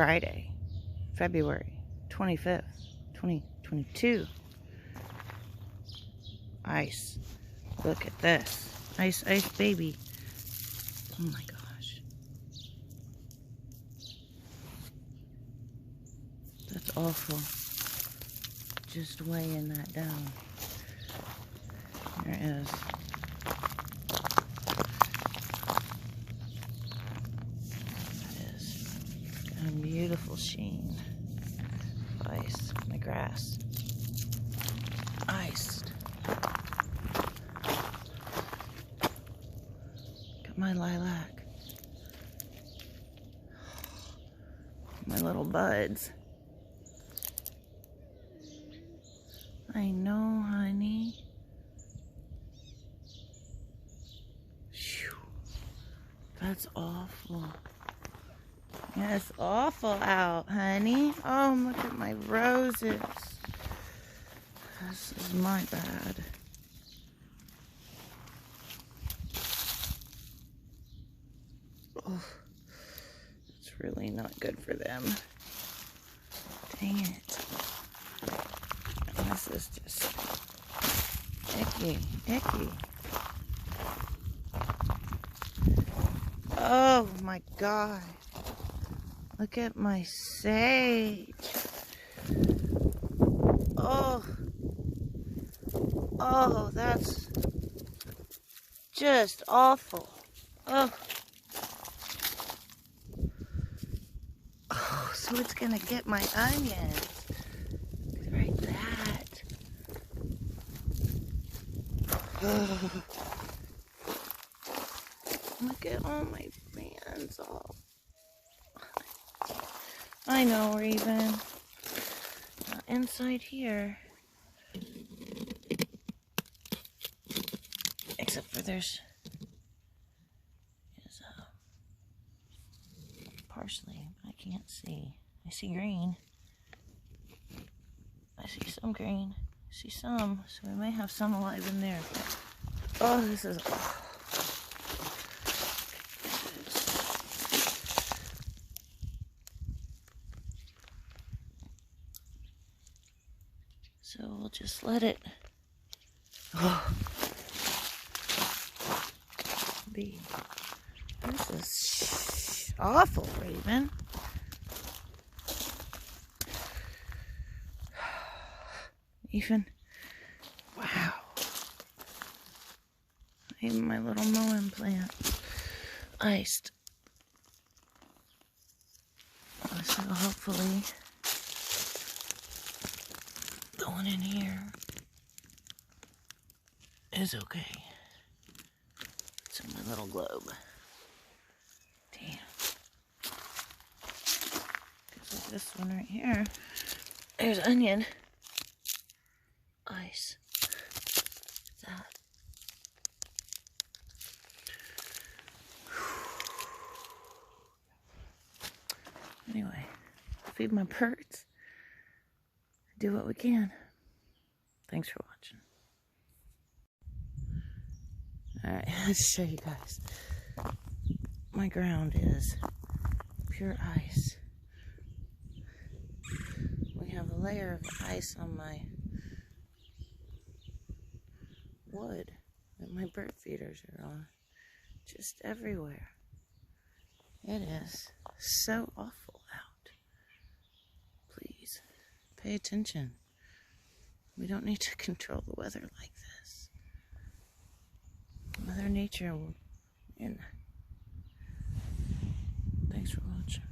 Friday, February 25th, 2022. Ice. Look at this. Ice, ice, baby. Oh my gosh. That's awful. Just weighing that down. There it is. That is. Got a beautiful sheen. Ice. My grass. Iced. Got my lilac. My little buds. I know, honey. Phew. That's awful. It's awful out, honey. Oh, look at my roses. This is my bad. Oh, it's really not good for them. Dang it. This is just icky, icky. Oh my God. Look at my sage. Oh. Oh, that's just awful. Oh. Oh, so it's gonna get my onions. Right, that. Oh. Look at all my fans all. I know, Raven. Not inside here. Except for there's parsley, but I can't see. I see green. I see some green. I see some, so we may have some alive in there. Oh, this is. Oh. So we'll just let it be. This is awful, Raven. Even, wow. Even my little mowing plant, iced. So hopefully, the one in here is okay. It's in my little globe. Damn. Because like this one right here, there's onion. Ice. That. Anyway, feed my birds. Do what we can. Thanks for watching. Alright, let's show you guys. My ground is pure ice. We have a layer of ice on my wood that my bird feeders are on. Just everywhere. It is so awful out. Please, pay attention. We don't need to control the weather like this. Mother Nature will win. Thanks for watching.